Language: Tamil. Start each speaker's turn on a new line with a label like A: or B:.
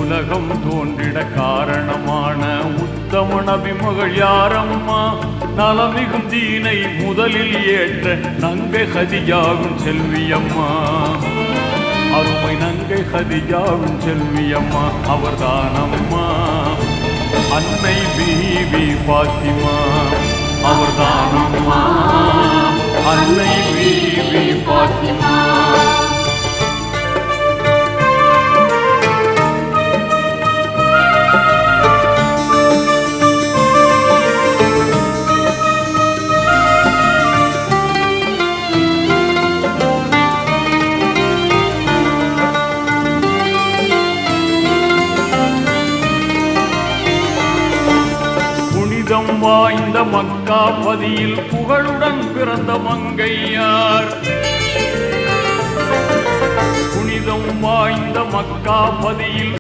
A: உலகம் தோன்றிட காரணமான உத்தம நபி மகள் யாரம்மா? நலமிகும் தீனை முதலில் ஏற்ற நங்கை ஹதிஜாவின் செல்வியம்மா. அருமை நங்கை ஹதிஜாவின் செல்வியம்மா அவர்தானம்மா அன்னை பீவி பாத்திமா. அவர்தானம்மா அன்னை பீவி பாத்திமா. வாய்ந்த மக்கா பதியில் புகழுடன் பிறந்த மங்கையார். புனிதம் வாய்ந்த மக்கா பதியில்